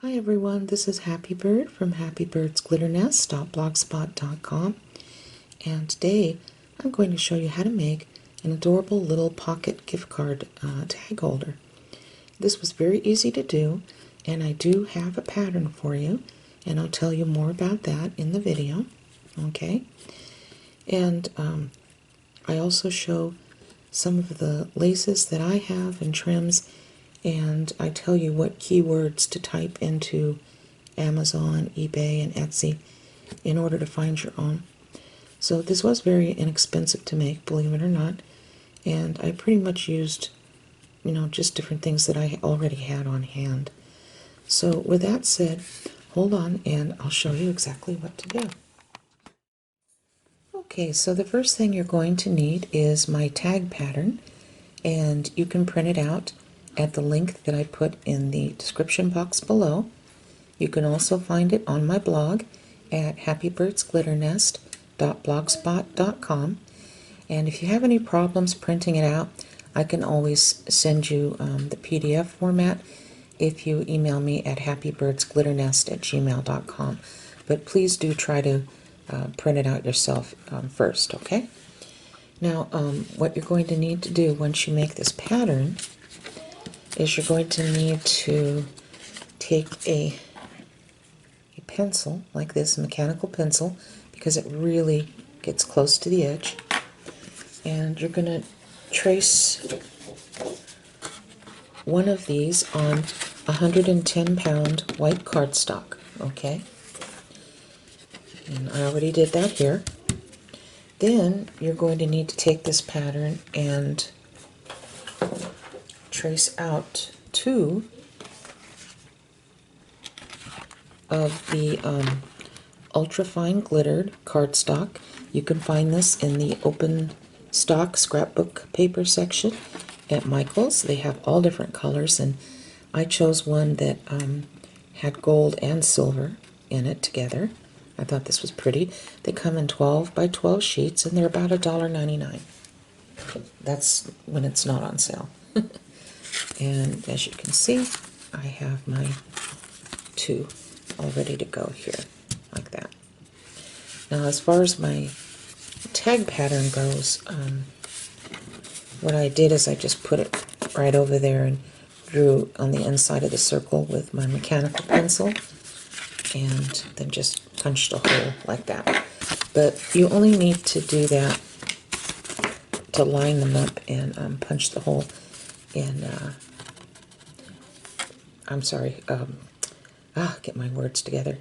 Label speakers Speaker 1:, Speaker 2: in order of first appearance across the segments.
Speaker 1: Hi everyone, this is Happy Bird from happybirdsglitternest.blogspot.com, and today I'm going to show you how to make an adorable little pocket gift card tag holder. This was very easy to do, and I do have a pattern for you, and I'll tell you more about that in the video. Okay, and I also show some of the laces that I have and trims, and I tell you what keywords to type into Amazon, eBay, and Etsy in order to find your own. So this was very inexpensive to make, believe it or not, and I pretty much used, just different things that I already had on hand. So with that said, hold on and I'll show you exactly what to do. Okay, so the first thing you're going to need is my tag pattern, and you can print it out at the link that I put in the description box below. You can also find it on my blog at happybirdsglitternest.blogspot.com, and if you have any problems printing it out, I can always send you the PDF format if you email me at happybirdsglitternest@gmail.com. But please do try to print it out yourself first, okay? Now, what you're going to need to do once you make this pattern is you're going to need to take a pencil like this, a mechanical pencil, because it really gets close to the edge, and you're going to trace one of these on 110-pound white cardstock, okay? And I already did that here. Then you're going to need to take this pattern and trace out two of the ultra-fine glittered cardstock. You can find this in the open stock scrapbook paper section at Michael's. They have all different colors, and I chose one that had gold and silver in it together. I thought this was pretty. They come in 12 by 12 sheets, and they're about $1.99. That's when it's not on sale. And as you can see, I have my two all ready to go here, like that. Now, as far as my tag pattern goes, what I did is I just put it right over there and drew on the inside of the circle with my mechanical pencil, and then just punched a hole like that. But you only need to do that to line them up and punch the hole in, get my words together.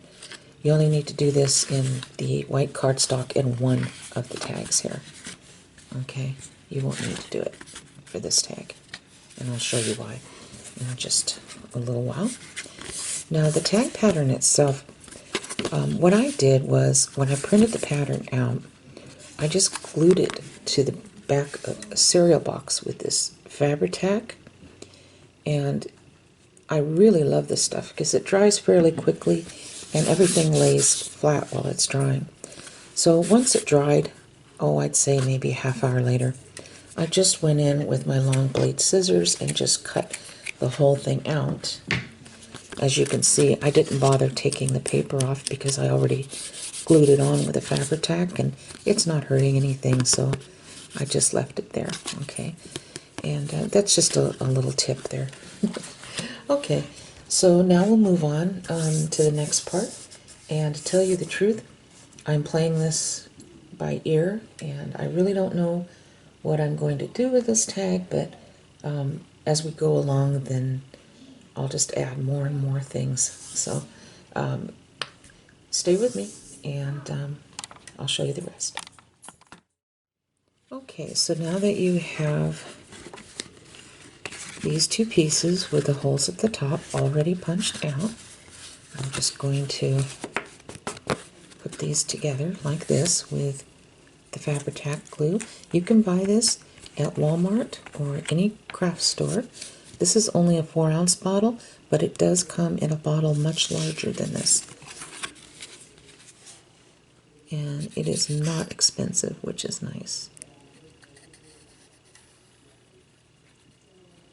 Speaker 1: You only need to do this in the white cardstock in one of the tags here. Okay, you won't need to do it for this tag, and I'll show you why in just a little while. Now, the tag pattern itself, what I did was when I printed the pattern out, I just glued it to the back of a cereal box with this Fabri-Tac, and I really love this stuff because it dries fairly quickly and everything lays flat while it's drying. So once it dried, I'd say maybe a half hour later, I just went in with my long blade scissors and just cut the whole thing out. As you can see, I didn't bother taking the paper off because I already glued it on with a Fabri-Tac, and it's not hurting anything, so I just left it there, okay? And that's just a little tip there. Okay, so now we'll move on to the next part, and to tell you the truth, I'm playing this by ear, and I really don't know what I'm going to do with this tag, but as we go along, then I'll just add more and more things. So stay with me, and I'll show you the rest. Okay, so now that you have these two pieces with the holes at the top already punched out, I'm just going to put these together like this with the Fabri-Tac glue. You can buy this at Walmart or any craft store. This is only a 4-ounce bottle, but it does come in a bottle much larger than this. And it is not expensive, which is nice.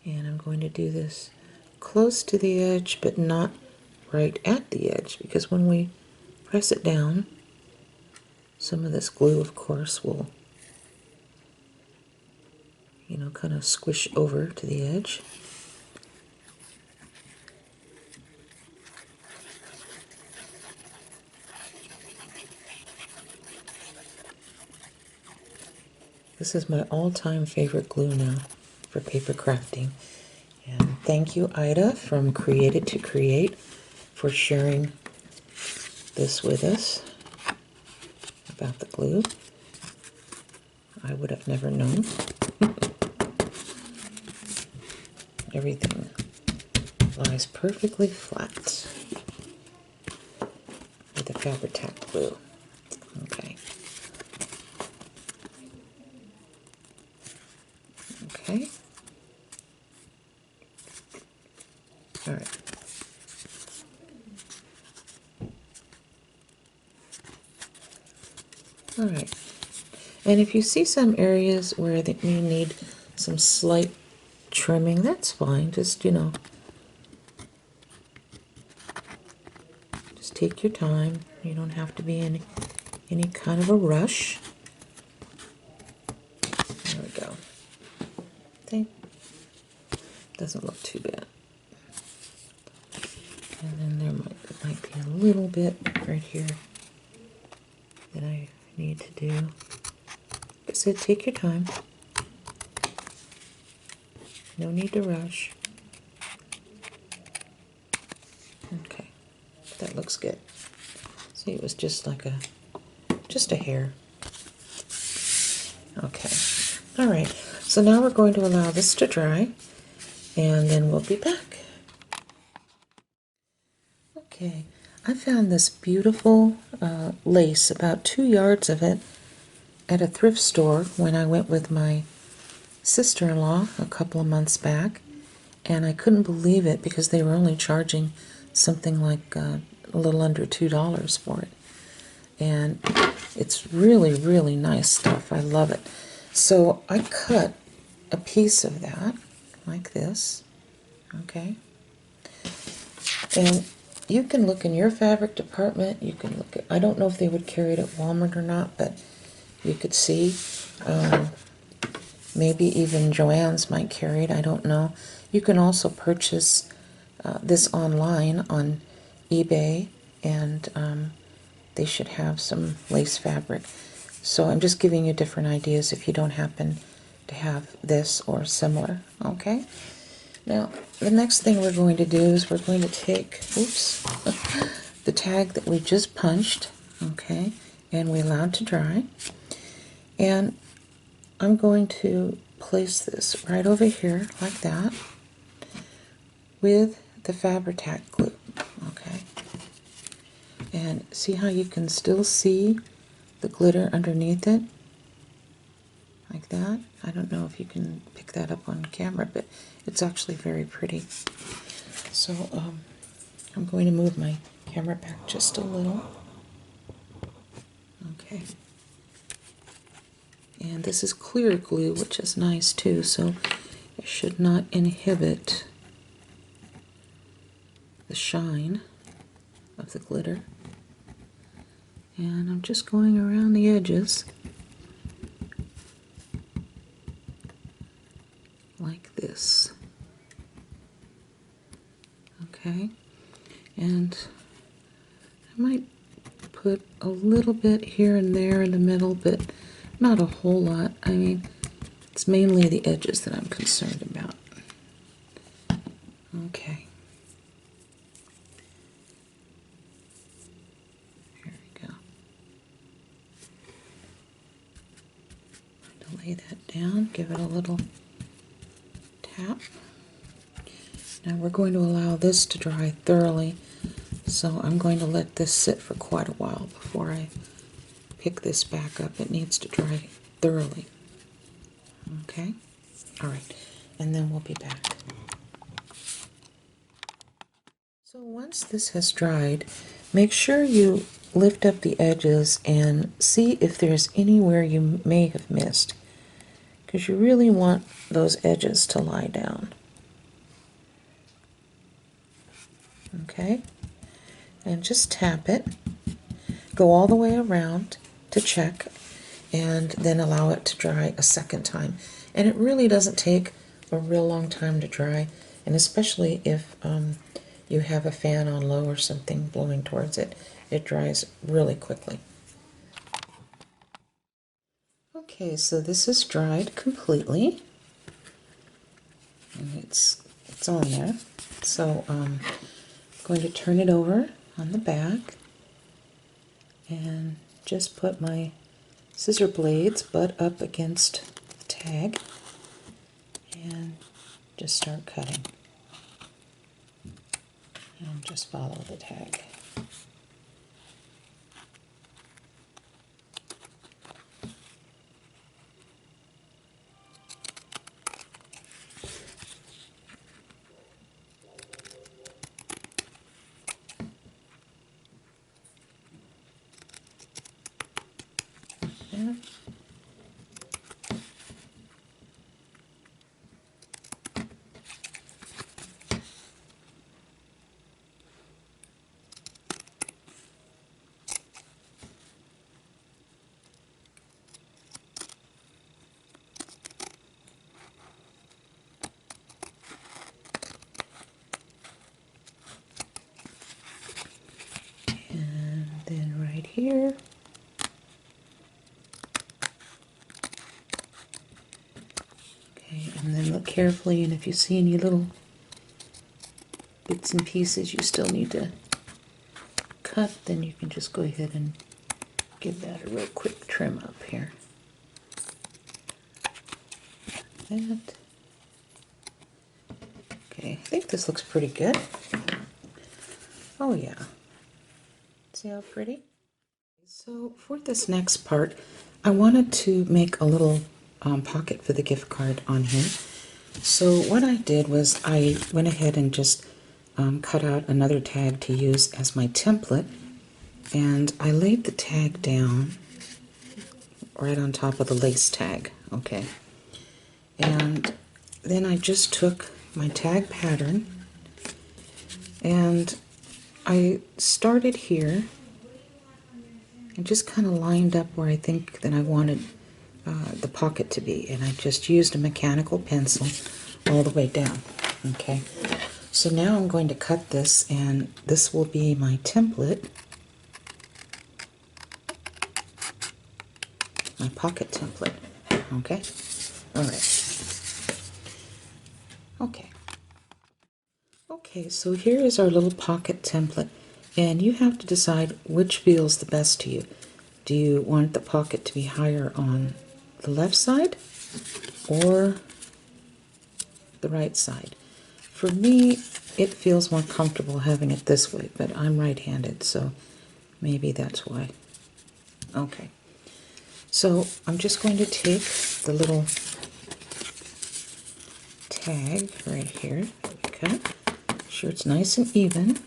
Speaker 1: And I'm going to do this close to the edge, but not right at the edge, because when we press it down, some of this glue, of course, will, you know, kind of squish over to the edge. This is my all-time favorite glue now for paper crafting. And thank you, Ida from Created to Create, for sharing this with us about the glue. I would have never known. Everything lies perfectly flat with the Fabri-Tac glue. Okay. Okay. All right. All right. And if you see some areas where that you need some slight trimming, that's fine. Just, you know, just take your time. You don't have to be in any kind of a rush. There we go. See? Doesn't look too bad. And then there might be a little bit right here that I need to do. Like I said, take your time. No need to rush. Okay, that looks good. See, it was just like just a hair. Okay, all right. So now we're going to allow this to dry, and then we'll be back. Okay, I found this beautiful lace, about 2 yards of it, at a thrift store when I went with my sister-in-law a couple of months back, and I couldn't believe it because they were only charging something like a little under $2 for it. And it's really, really nice stuff. I love it. So I cut a piece of that like this, okay? And you can look in your fabric department. You can look at, I don't know if they would carry it at Walmart or not, but you could see. Maybe even Joann's might carry it. I don't know. You can also purchase this online on eBay, and they should have some lace fabric. So I'm just giving you different ideas if you don't happen to have this or similar. Okay? Now, the next thing we're going to do is we're going to take, oops, the tag that we just punched, okay, and we allowed to dry. And I'm going to place this right over here like that with the Fabri-Tac glue, okay? And see how you can still see the glitter underneath it? Like that. I don't know if you can pick that up on camera, but it's actually very pretty. So I'm going to move my camera back just a little. Okay. And this is clear glue, which is nice too, so it should not inhibit the shine of the glitter. And I'm just going around the edges like this. Okay, and I might put a little bit here and there in the middle, but not a whole lot. I mean, it's mainly the edges that I'm concerned about. Okay. Here we go. Lay that down, give it a little tap. Now we're going to allow this to dry thoroughly, so I'm going to let this sit for quite a while before I pick this back up. It needs to dry thoroughly. Okay? All right, and then we'll be back. So once this has dried, make sure you lift up the edges and see if there's anywhere you may have missed, because you really want those edges to lie down. Okay? and just tap it. Go all the way around to check, and then allow it to dry a second time. And it really doesn't take a real long time to dry, and especially if you have a fan on low or something blowing towards it, it dries really quickly. Okay, so this is dried completely, and it's on there. So I'm going to turn it over on the back and just put my scissor blades butt up against the tag and just start cutting. And just follow the tag. Yeah. And then right here. Okay, and then look carefully, and if you see any little bits and pieces you still need to cut, then you can just go ahead and give that a real quick trim up here. That. Okay, I think this looks pretty good. Oh yeah. See how pretty? So for this next part, I wanted to make a little pocket for the gift card on here. So what I did was I went ahead and just cut out another tag to use as my template, and I laid the tag down right on top of the lace tag, okay? And then I just took my tag pattern and I started here and just kind of lined up where I think that I wanted the pocket to be, and I just used a mechanical pencil all the way down, okay? So now I'm going to cut this, and this will be my template, my pocket template, okay? All right. Okay. Okay, so here is our little pocket template, and you have to decide which feels the best to you. Do you want the pocket to be higher on the left side or the right side? For me, it feels more comfortable having it this way, but I'm right-handed, so maybe that's why. Okay, so I'm just going to take the little tag right here, okay, sure it's nice and even,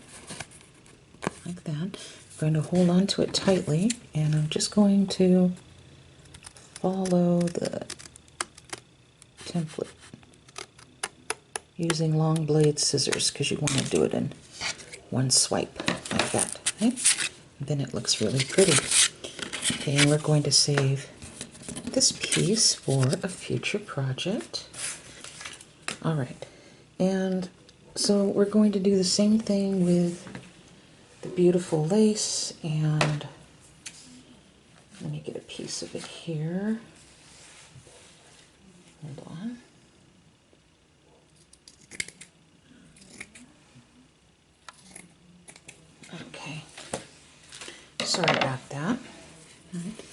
Speaker 1: like that. I'm going to hold on to it tightly, and I'm just going to follow the template using long blade scissors, because you want to do it in one swipe like that, okay? And then it looks really pretty. Okay, and we're going to save this piece for a future project. All right, and so we're going to do the same thing with the beautiful lace, and let me get a piece of it here. Hold on. Okay, sorry about that. All right.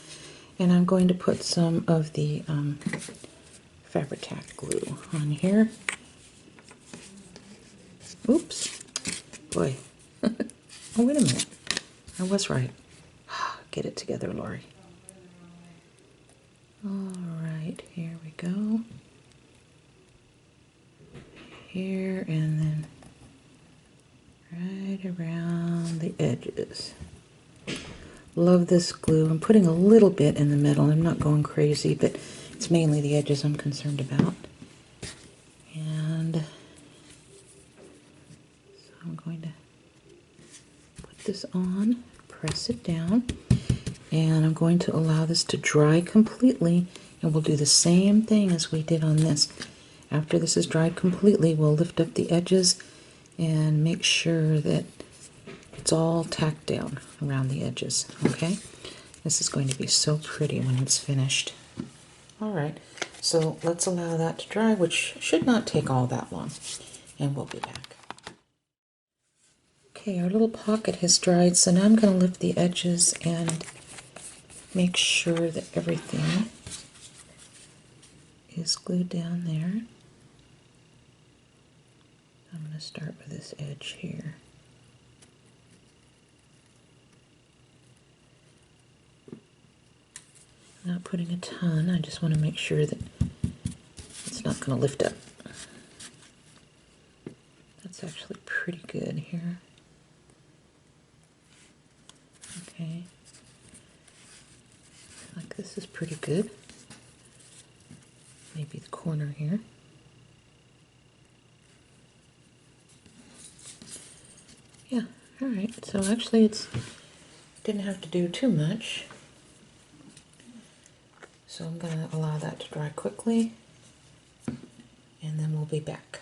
Speaker 1: And I'm going to put some of the Fabri-Tac glue on here. Oops, boy. Oh, wait a minute. I was right. Get it together, Lori. All right, here we go. Here and then right around the edges. Love this glue. I'm putting a little bit in the middle. I'm not going crazy, but it's mainly the edges I'm concerned about. And so I'm going to put this on, press it down, and I'm going to allow this to dry completely, and we'll do the same thing as we did on this. After this is dried completely, we'll lift up the edges and make sure that it's all tacked down around the edges, okay? This is going to be so pretty when it's finished. All right, so let's allow that to dry, which should not take all that long, and we'll be back. Okay, our little pocket has dried, so now I'm going to lift the edges and make sure that everything is glued down there. I'm going to start with this edge here. Not putting a ton, I just want to make sure that it's not going to lift up. That's actually pretty good here. Okay. Like this is pretty good. Maybe the corner here. Yeah, alright. So actually didn't have to do too much. So I'm going to allow that to dry quickly, and then we'll be back.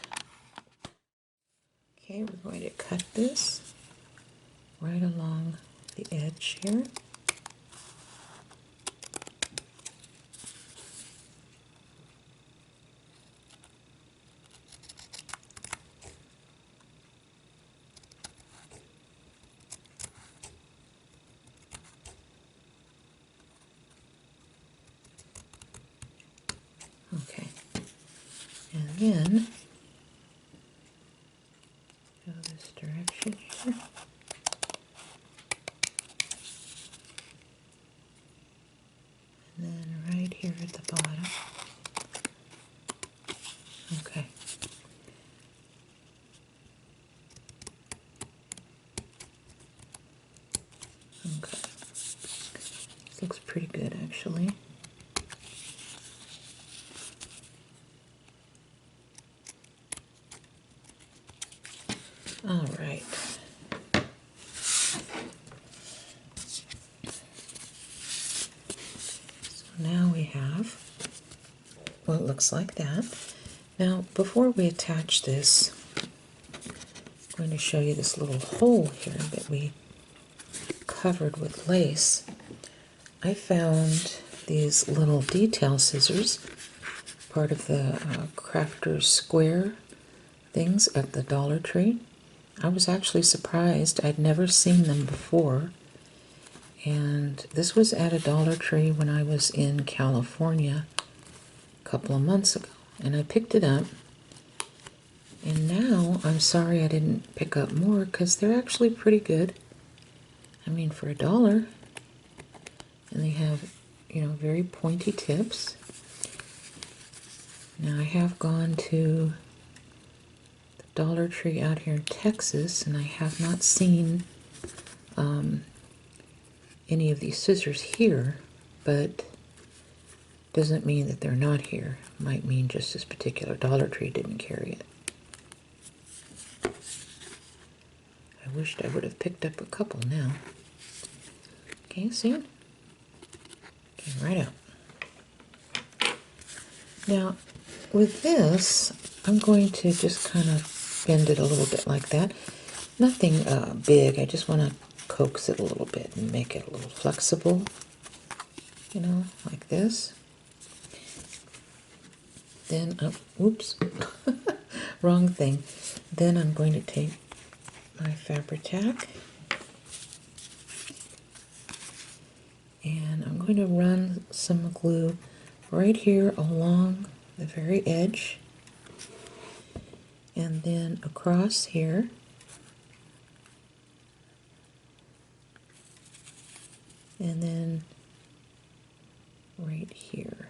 Speaker 1: Okay, we're going to cut this right along the edge here. Okay, and then go this direction here. And then right here at the bottom. Okay. Okay. This looks pretty good actually. All right. So now we have what looks like that. Now, before we attach this, I'm going to show you this little hole here that we covered with lace. I found these little detail scissors, part of the Crafter's Square things at the Dollar Tree. I was actually surprised. I'd never seen them before. And this was at a Dollar Tree when I was in California a couple of months ago. And I picked it up. And now I'm sorry I didn't pick up more because they're actually pretty good. I mean, for $1. And they have, you know, very pointy tips. Now I have gone to Dollar Tree out here in Texas, and I have not seen any of these scissors here, but doesn't mean that they're not here. Might mean just this particular Dollar Tree didn't carry it. I wished I would have picked up a couple now. Okay, see? Came right out. Now, with this, I'm going to just kind of bend it a little bit like that. Nothing big. I just want to coax it a little bit and make it a little flexible, you know, like this. Then, oops, wrong thing. Then I'm going to take my Fabri-Tac and I'm going to run some glue right here along the very edge, and then across here, and then right here.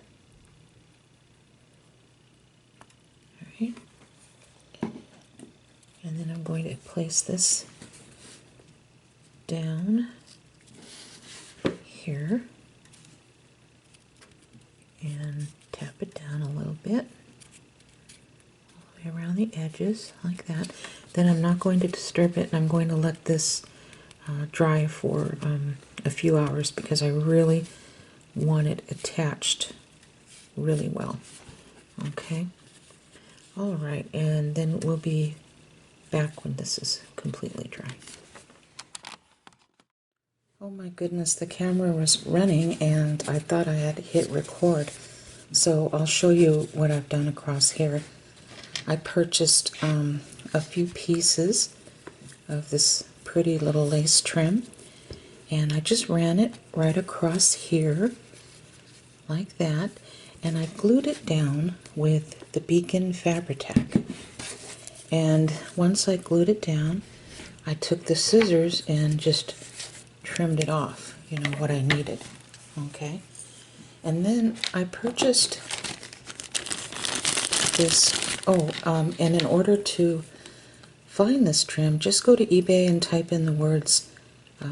Speaker 1: All right. And then I'm going to place this down here and tap it down a little bit all the way around the edges like that. Then I'm not going to disturb it, and I'm going to let this dry for a few hours because I really want it attached really well. Okay. All right, and then we'll be back when this is completely dry. Oh my goodness, the camera was running and I thought I had hit record. So I'll show you what I've done across here. I purchased a few pieces of this pretty little lace trim, and I just ran it right across here like that, and I glued it down with the Beacon Fabri-Tac. And once I glued it down, I took the scissors and just trimmed it off, you know, what I needed. Okay, and then I purchased this. And in order to find this trim, just go to eBay and type in the words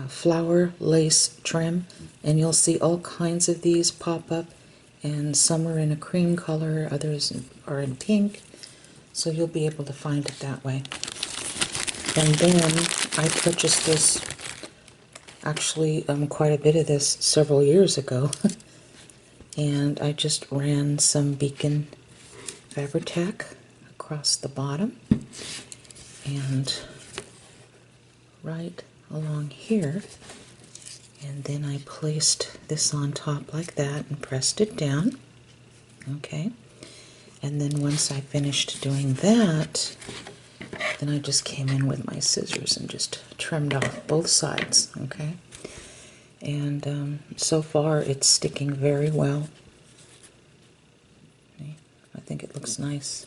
Speaker 1: flower lace trim, and you'll see all kinds of these pop up, and some are in a cream color, others are in pink, so you'll be able to find it that way. And then I purchased this, actually quite a bit of this several years ago, and I just ran some Beacon Fabri-Tac across the bottom and right along here, and then I placed this on top like that and pressed it down. Okay, and then once I finished doing that, then I just came in with my scissors and just trimmed off both sides. Okay, and so far it's sticking very well. I think it looks nice.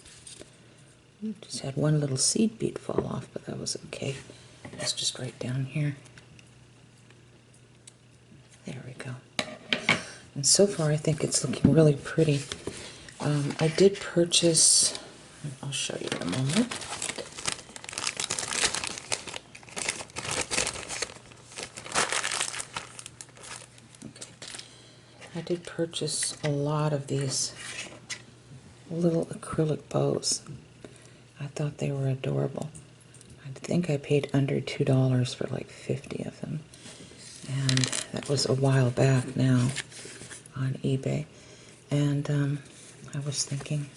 Speaker 1: Just had one little seed bead fall off, but that was okay. It's just right down here. There we go. And so far I think it's looking really pretty. I did purchase, I'll show you in a moment. Okay. I did purchase a lot of these little acrylic bows. I thought they were adorable. I think I paid under $2 for like 50 of them. And that was a while back now on eBay. And I was thinking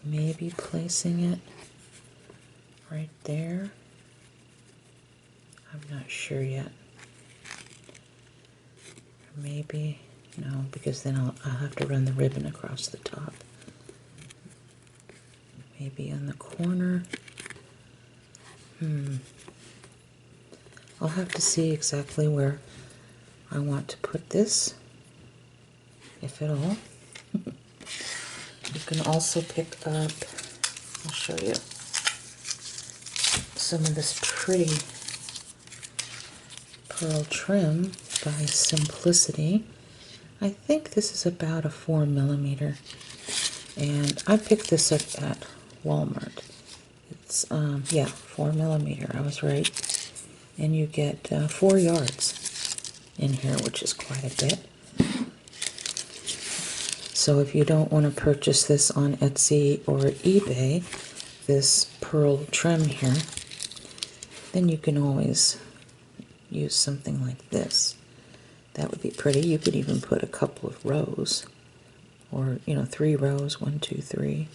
Speaker 1: maybe placing it right there. I'm not sure yet. Maybe, no, because then I'll have to run the ribbon across the top. Maybe on the corner. I'll have to see exactly where I want to put this, if at all. You can also pick up, I'll show you, some of this pretty pearl trim by Simplicity. I think this is about a 4mm, and I picked this up at Walmart. It's, yeah, 4mm, I was right. And you get 4 yards in here, which is quite a bit. So if you don't want to purchase this on Etsy or eBay, this pearl trim here, then you can always use something like this. That would be pretty. You could even put a couple of rows, or, you know, 3 rows, 1, 2, 3.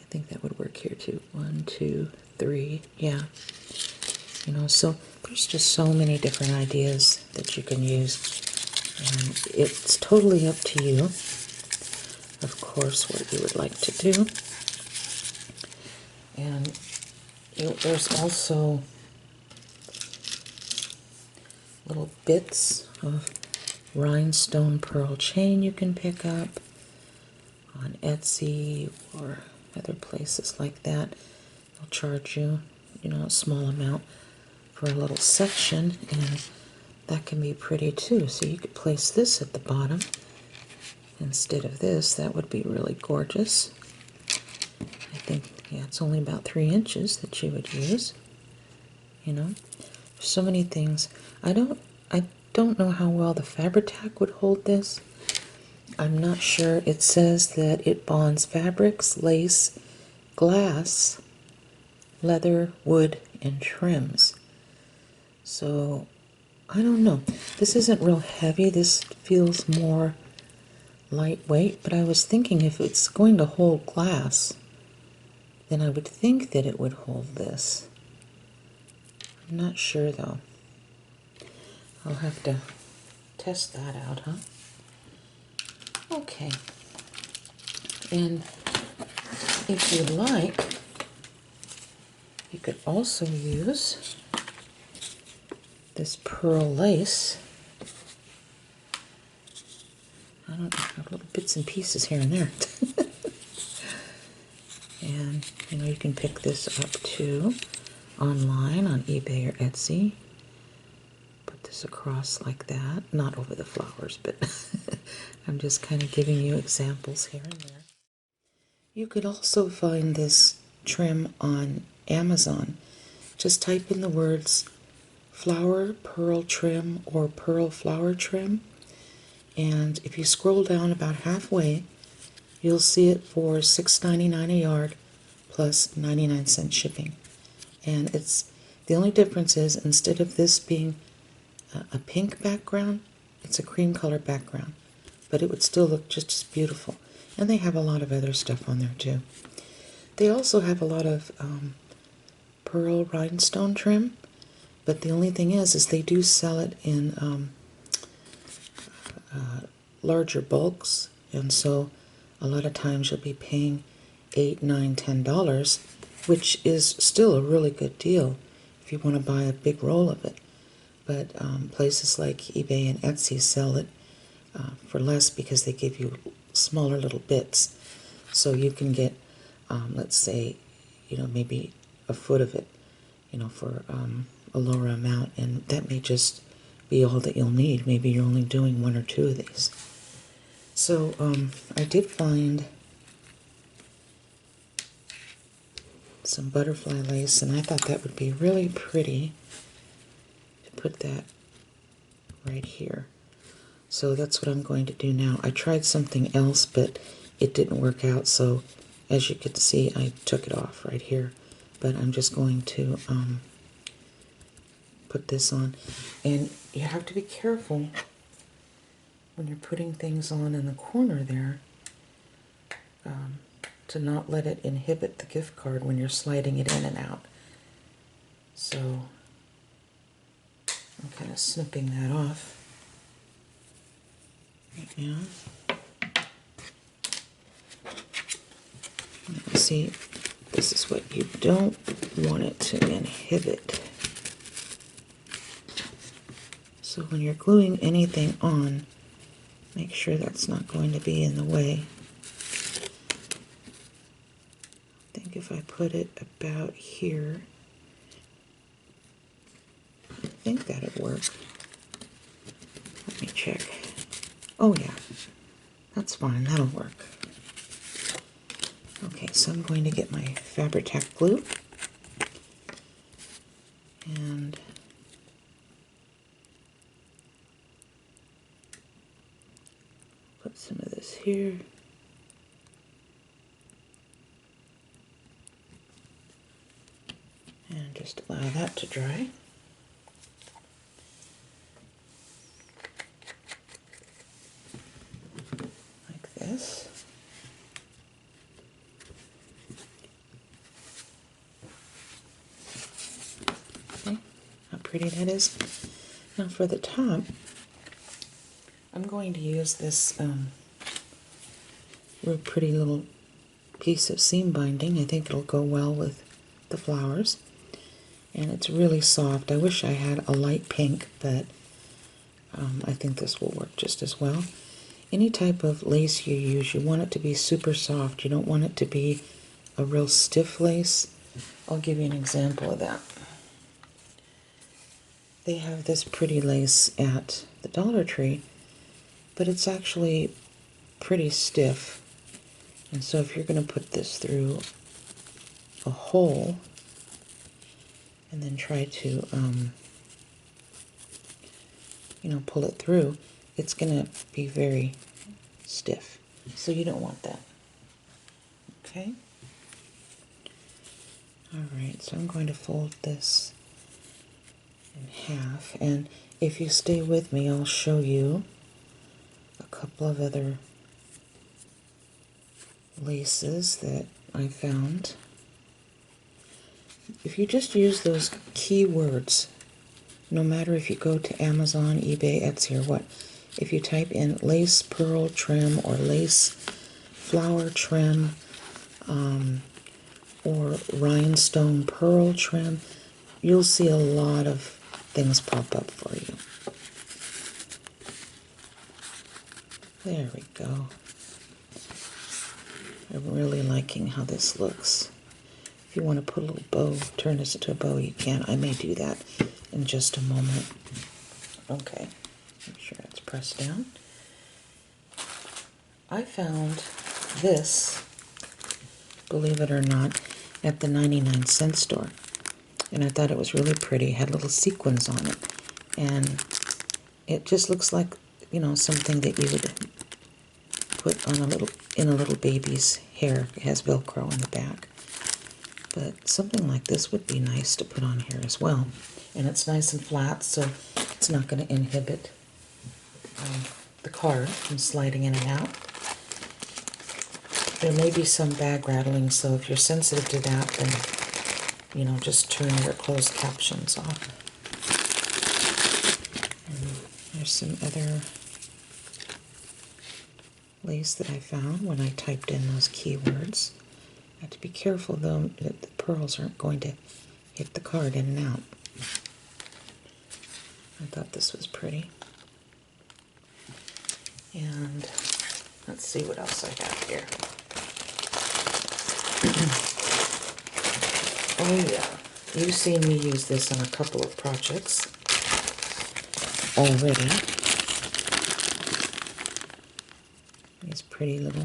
Speaker 1: I think that would work here too. 1, 2, 3, yeah. You know, so there's just so many different ideas that you can use, and it's totally up to you, of course, what you would like to do. And there's also little bits of rhinestone pearl chain you can pick up on Etsy or other places like that. They'll charge you, you know, a small amount for a little section, and that can be pretty too. So you could place this at the bottom instead of this. That would be really gorgeous. I think, yeah, it's only about 3 inches that you would use. You know, there's so many things. I don't know how well the Fabri-Tac would hold this. I'm not sure. It says that it bonds fabrics, lace, glass, leather, wood, and trims. So, I don't know. This isn't real heavy. This feels more lightweight, but I was thinking if it's going to hold glass, then I would think that it would hold this. I'm not sure though. I'll have to test that out, huh? Okay. And if you like, you could also use this pearl lace. I don't know, little bits and pieces here and there. And, you know, you can pick this up too online on eBay or Etsy. Put this across like that. Not over the flowers, but I'm just kind of giving you examples here and there. You could also find this trim on Amazon. Just type in the words flower pearl trim or pearl flower trim, and if you scroll down about halfway, you'll see it for $6.99 a yard plus 99-cent shipping. And it's the only difference is instead of this being a pink background, it's a cream color background, but it would still look just as beautiful. And they have a lot of other stuff on there too. They also have a lot of pearl rhinestone trim, but the only thing is they do sell it in larger bulks, and so a lot of times you'll be paying $8, $9, $10, which is still a really good deal if you want to buy a big roll of it. But places like eBay and Etsy sell it for less because they give you smaller little bits. So you can get, let's say, you know, maybe a foot of it, you know, for a lower amount, and that may just be all that you'll need. Maybe you're only doing one or two of these. So I did find some butterfly lace, and I thought that would be really pretty to put that right here. So that's what I'm going to do now. I tried something else, but it didn't work out, so as you can see, I took it off right here. But I'm just going to put this on. And you have to be careful when you're putting things on in the corner there to not let it inhibit the gift card when you're sliding it in and out. So I'm kind of snipping that off right now. See, this is what you don't want it to inhibit. So when you're gluing anything on, make sure that's not going to be in the way. I think if I put it about here, I think that'd work. Let me check. Oh yeah, that's fine, that'll work. Okay, so I'm going to get my Fabri-Tac glue and put some of this here. And just allow that to dry. Like this. Okay, how pretty that is. Now for the top, I'm going to use this real pretty little piece of seam binding. I think it'll go well with the flowers. And it's really soft. I wish I had a light pink, but I think this will work just as well. Any type of lace you use, you want it to be super soft. You don't want it to be a real stiff lace. I'll give you an example of that. They have this pretty lace at the Dollar Tree, but it's actually pretty stiff. And so if you're going to put this through a hole and then try to, you know, pull it through, it's going to be very stiff. So you don't want that. Okay? Alright, so I'm going to fold this in half. And if you stay with me, I'll show you a couple of other laces that I found. If you just use those keywords, no matter if you go to Amazon, eBay, Etsy, or what, if you type in lace pearl trim or lace flower trim or rhinestone pearl trim, you'll see a lot of things pop up for you. There we go. I'm really liking how this looks. If you want to put a little bow, turn this into a bow, you can. I may do that in just a moment. Okay, make sure it's pressed down. I found this, believe it or not, at the 99-cent store. And I thought it was really pretty. It had little sequins on it. And it just looks like, you know, something that you would put on in a little baby's hair. It has Velcro in the back. But something like this would be nice to put on here as well. And it's nice and flat, so it's not going to inhibit the card from sliding in and out. There may be some bag rattling, so if you're sensitive to that, then, you know, just turn your closed captions off. And there's some other lace that I found when I typed in those keywords. I have to be careful, though, that the pearls aren't going to hit the card in and out. I thought this was pretty. And let's see what else I have here. Oh yeah, you've seen me use this on a couple of projects already. These pretty little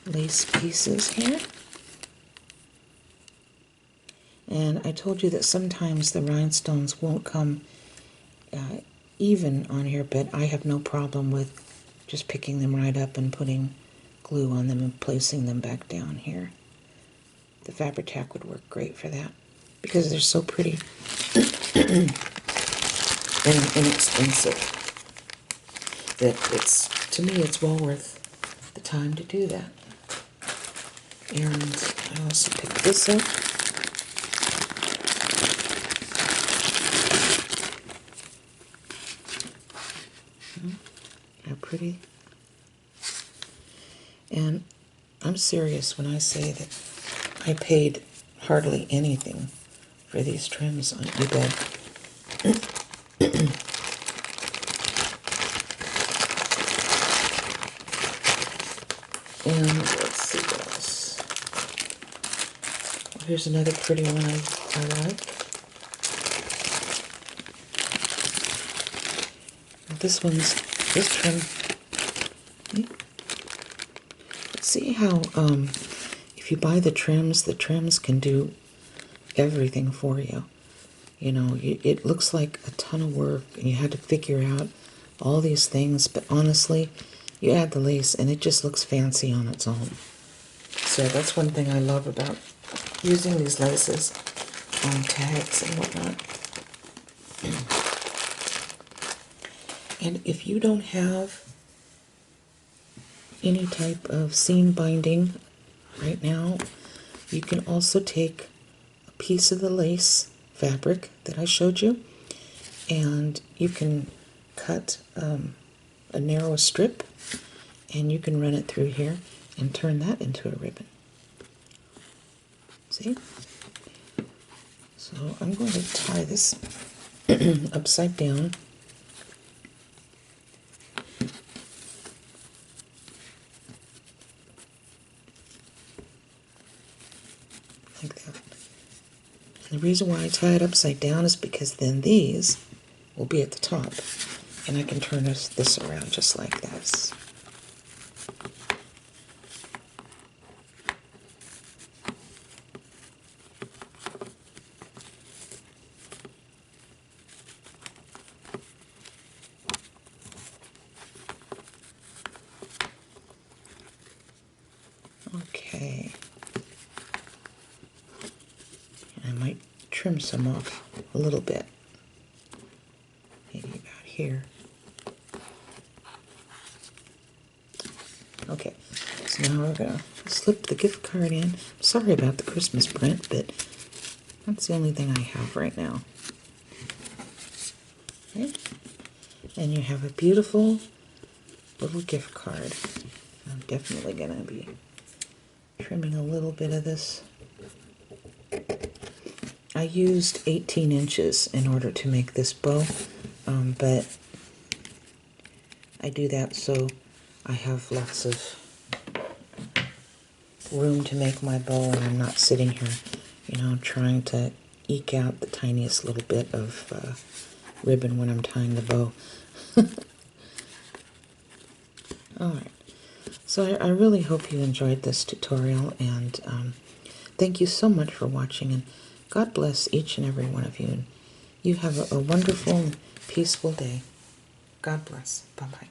Speaker 1: lace pieces here. And I told you that sometimes the rhinestones won't come even on here, but I have no problem with just picking them right up and putting glue on them and placing them back down here. The Fabri-Tac would work great for that because they're so pretty and inexpensive that to me it's well worth the time to do that. And I also picked this up. How pretty. And I'm serious when I say that I paid hardly anything for these trims on eBay. And let's see what else. Well, here's another pretty one I like. This trim. See how if you buy the trims can do everything for you. You know, it looks like a ton of work and you had to figure out all these things, but honestly, you add the lace and it just looks fancy on its own. So that's one thing I love about using these laces on tags and whatnot. And if you don't have any type of seam binding right now, you can also take a piece of the lace fabric that I showed you, and you can cut a narrow strip, and you can run it through here and turn that into a ribbon. See? So I'm going to tie this upside down. Like that. And the reason why I tie it upside down is because then these will be at the top. And I can turn this around just like this. Okay. I might trim some off a little bit. Maybe about here. Okay, so now we're going to slip the gift card in. Sorry about the Christmas print, but that's the only thing I have right now. Okay. And you have a beautiful little gift card. I'm definitely going to be trimming a little bit of this. I used 18 inches in order to make this bow, but I do that so I have lots of room to make my bow, and I'm not sitting here, you know, trying to eke out the tiniest little bit of ribbon when I'm tying the bow. Alright, so I really hope you enjoyed this tutorial, and thank you so much for watching, and God bless each and every one of you. And you have a wonderful and peaceful day. God bless. Bye-bye.